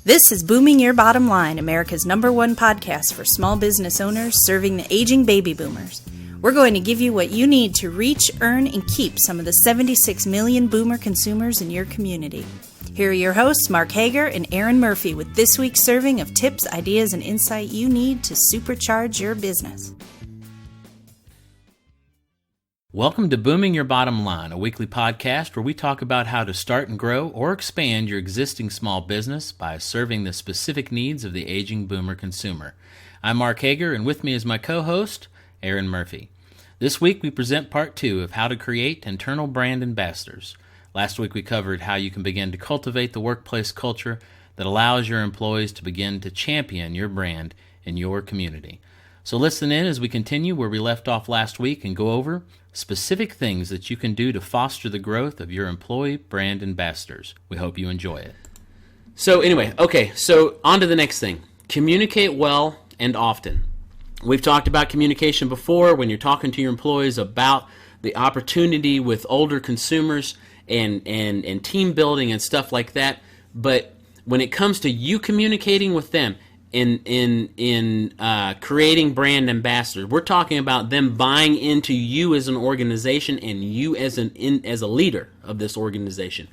This is Booming Your Bottom Line, America's #1 podcast for small business owners serving the aging baby boomers. We're going to give you what you need to reach, earn, and keep some of the 76 million boomer consumers in your community. Here are your hosts, Mark Hager and Aaron Murphy, with this week's serving of tips, ideas, and insight you need to supercharge your business. Welcome to Booming Your Bottom Line, a weekly podcast where we talk about how to start and grow or expand your existing small business by serving the specific needs of the aging boomer consumer. I'm Mark Hager, and with me is my co-host, Aaron Murphy. This week we present part 2 of how to create internal brand ambassadors. Last week we covered how you can begin to cultivate the workplace culture that allows your employees to begin to champion your brand in your community. So listen in as we continue where we left off last week and go over specific things that you can do to foster the growth of your employee brand ambassadors. We hope you enjoy it. So on to the next thing. Communicate well and often. We've talked about communication before when you're talking to your employees about the opportunity with older consumers and team building and stuff like that. But when it comes to you communicating with them, in creating brand ambassadors, we're talking about them buying into you as an organization and you as a leader of this organization.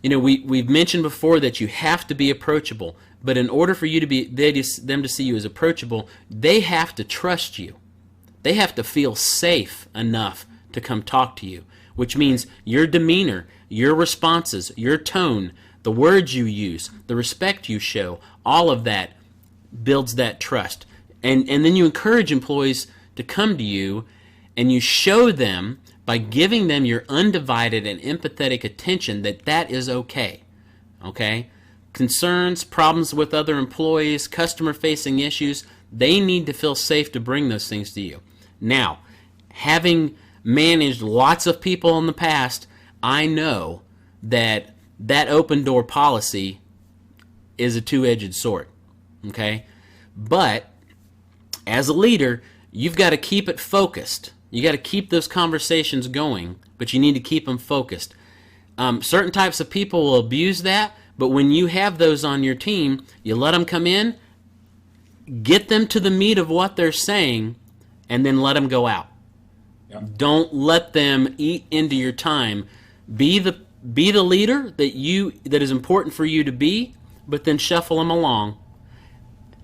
You know, we've mentioned before that you have to be approachable, but in order for you to be them to see you as approachable, they have to trust you. They have to feel safe enough to come talk to you, which means your demeanor, your responses, your tone, the words you use, the respect you show, all of that builds that trust. And then you encourage employees to come to you, and you show them by giving them your undivided and empathetic attention that is okay. Okay? Concerns, problems with other employees, customer-facing issues, they need to feel safe to bring those things to you. Now, having managed lots of people in the past, I know that open door policy is a two-edged sword, okay? But as a leader, you've got to keep it focused. You got to keep those conversations going, but you need to keep them focused. Certain types of people will abuse that, but when you have those on your team, you let them come in, get them to the meat of what they're saying, and then let them go out. Yeah. Don't let them eat into your time. Be the leader that is important for you to be, but then shuffle them along.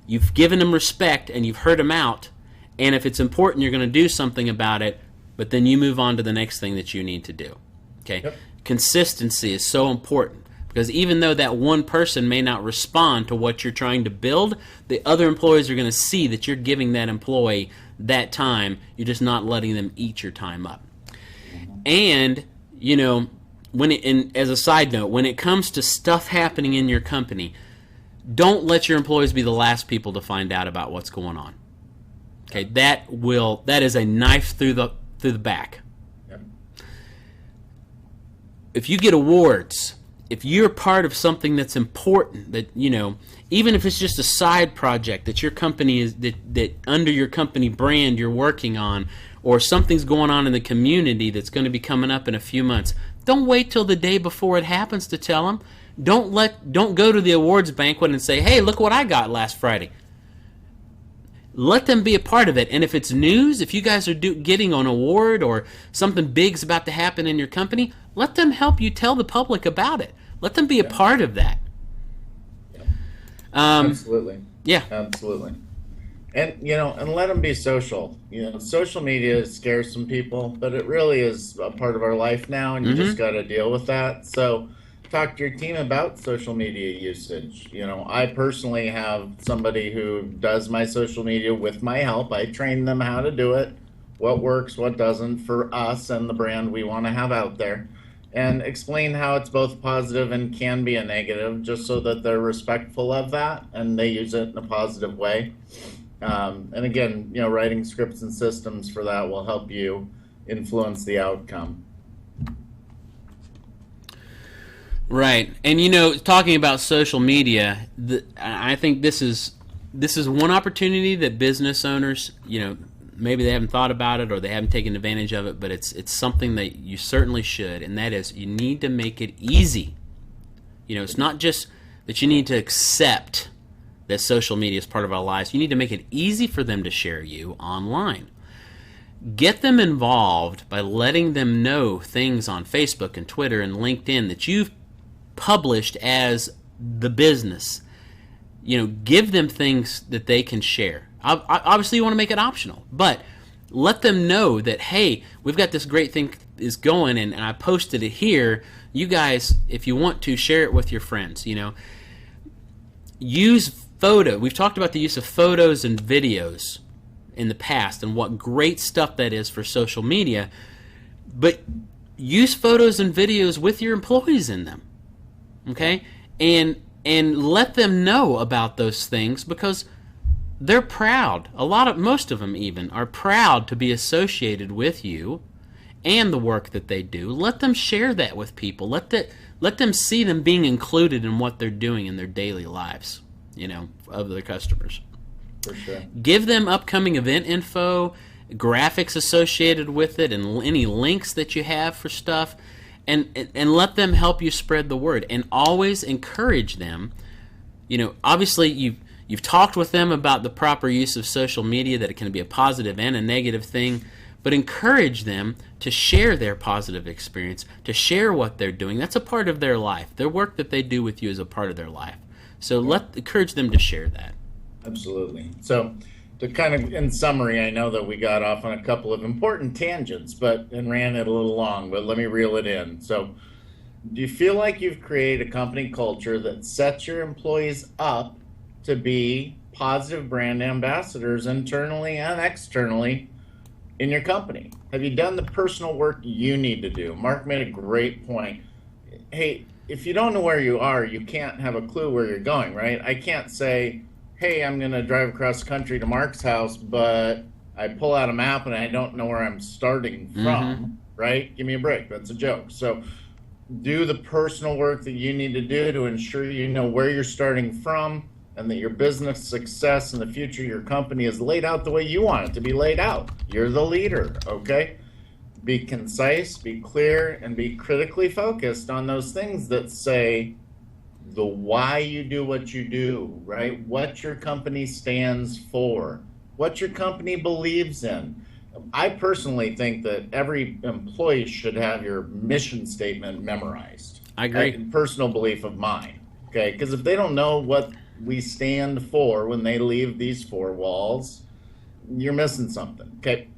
You've given them respect and you've heard them out, and if it's important, you're going to do something about it, but then you move on to the next thing that you need to do. Okay? Yep. Consistency is so important because even though that one person may not respond to what you're trying to build, the other employees are going to see that you're giving that employee that time. You're just not letting them eat your time up. And, you know, as a side note, when it comes to stuff happening in your company, don't let your employees be the last people to find out about what's going on. Okay, that is a knife through the back. Yep. If you get awards, if you're part of something that's important, that, you know, even if it's just a side project that your company is that under your company brand you're working on, or something's going on in the community that's going to be coming up in a few months, don't wait till the day before it happens to tell them. Don't go to the awards banquet and say, "Hey, look what I got last Friday." Let them be a part of it. And if it's news, if you guys are getting an award or something big's about to happen in your company, let them help you tell the public about it. Let them be a part of that. Yeah. Absolutely. Yeah. Absolutely. And, you know, and let them be social. You know, social media scares some people, but it really is a part of our life now, and you just got to deal with that. So talk to your team about social media usage. You know, I personally have somebody who does my social media with my help. I train them how to do it, what works, what doesn't for us and the brand we want to have out there, and explain how it's both positive and can be a negative, just so that they're respectful of that and they use it in a positive way. And again, you know, writing scripts and systems for that will help you influence the outcome. Right. And, you know, talking about social media, I think this is one opportunity that business owners, you know, maybe they haven't thought about it or they haven't taken advantage of it, but it's something that you certainly should, and that is you need to make it easy. You know, it's not just that you need to accept that social media is part of our lives. You need to make it easy for them to share you online. Get them involved by letting them know things on Facebook and Twitter and LinkedIn that you've published as the business. Give them things that they can share. Obviously, you want to make it optional, but let them know that, hey, we've got this great thing is going, and I posted it here. You guys, if you want to, share it with your friends. Use photo. We've talked about the use of photos and videos in the past and what great stuff that is for social media, but use photos and videos with your employees in them, okay? And let them know about those things, because they're proud. Most of them even are proud to be associated with you and the work that they do. Let them share that with people. Let them see them being included in what they're doing in their daily lives, of their customers. For sure. Give them upcoming event info, graphics associated with it, and any links that you have for stuff, and let them help you spread the word. And always encourage them. Obviously you've talked with them about the proper use of social media, that it can be a positive and a negative thing, but encourage them to share their positive experience, to share what they're doing. That's a part of their life. Their work that they do with you is a part of their life. So encourage them to share that. Absolutely. So to kind of, in summary, I know that we got off on a couple of important tangents, and ran it a little long, but let me reel it in. So do you feel like you've created a company culture that sets your employees up to be positive brand ambassadors internally and externally in your company? Have you done the personal work you need to do? Mark made a great point. Hey, if you don't know where you are, you can't have a clue where you're going, right? I can't say, hey, I'm going to drive across the country to Mark's house, but I pull out a map and I don't know where I'm starting from, right? Give me a break. That's a joke. So do the personal work that you need to do to ensure you know where you're starting from, and that your business success in the future, your company is laid out the way you want it to be laid out. You're the leader, okay? Be concise, be clear, and be critically focused on those things that say the why you do what you do, right? What your company stands for, what your company believes in. I personally think that every employee should have your mission statement memorized. I agree. Personal belief of mine, okay? Because if they don't know what we stand for when they leave these four walls, you're missing something, okay?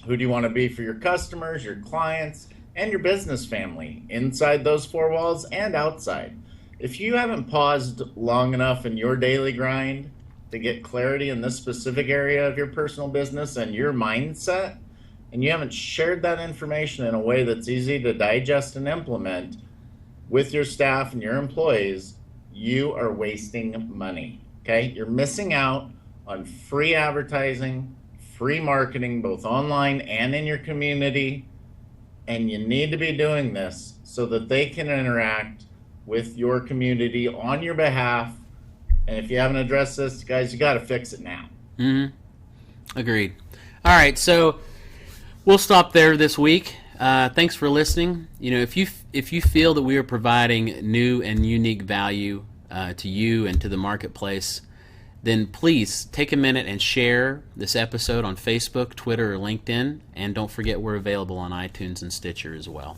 Who do you want to be for your customers, your clients, and your business family inside those four walls and outside? If you haven't paused long enough in your daily grind to get clarity in this specific area of your personal business and your mindset, and you haven't shared that information in a way that's easy to digest and implement with your staff and your employees, you are wasting money, okay? You're missing out on free advertising, free marketing, both online and in your community, and you need to be doing this so that they can interact with your community on your behalf. And if you haven't addressed this, guys, you got to fix it now. Agreed. All right, so we'll stop there this week. Thanks for listening. If you feel that we are providing new and unique value to you and to the marketplace, then please take a minute and share this episode on Facebook, Twitter, or LinkedIn. And don't forget, we're available on iTunes and Stitcher as well.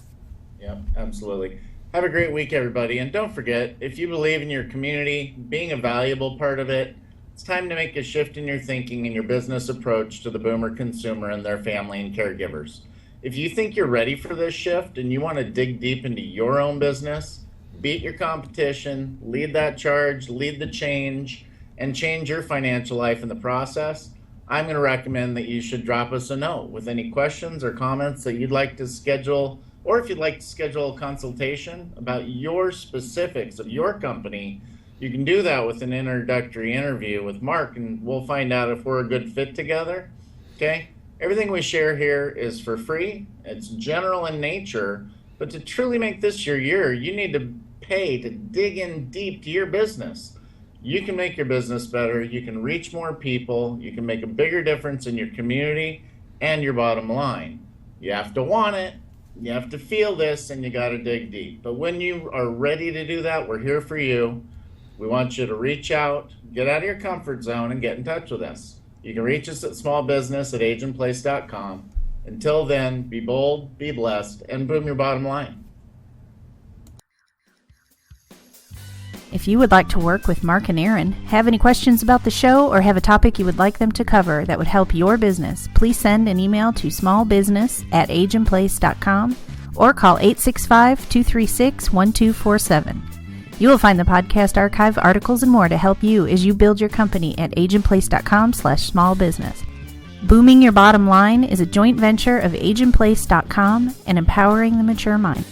Yep, absolutely. Have a great week, everybody. And don't forget, if you believe in your community being a valuable part of it, it's time to make a shift in your thinking and your business approach to the boomer consumer and their family and caregivers. If you think you're ready for this shift and you want to dig deep into your own business, beat your competition, lead that charge, lead the change, and change your financial life in the process, I'm going to recommend that you should drop us a note with any questions or comments that you'd like to schedule, or if you'd like to schedule a consultation about your specifics of your company. You can do that with an introductory interview with Mark, and we'll find out if we're a good fit together, okay? Everything we share here is for free. It's general in nature, but to truly make this your year, you need to pay to dig in deep to your business. You can make your business better. You can reach more people. You can make a bigger difference in your community and your bottom line. You have to want it. You have to feel this, and you got to dig deep. But when you are ready to do that, we're here for you. We want you to reach out, get out of your comfort zone, and get in touch with us. You can reach us at smallbusiness@ageinplace.com. Until then, be bold, be blessed, and boom your bottom line. If you would like to work with Mark and Aaron, have any questions about the show, or have a topic you would like them to cover that would help your business, please send an email to smallbusiness@ageinplace.com or call 865-236-1247. You will find the podcast archive, articles, and more to help you as you build your company at ageinplace.com/smallbusiness. Booming Your Bottom Line is a joint venture of ageinplace.com and Empowering the Mature Mind.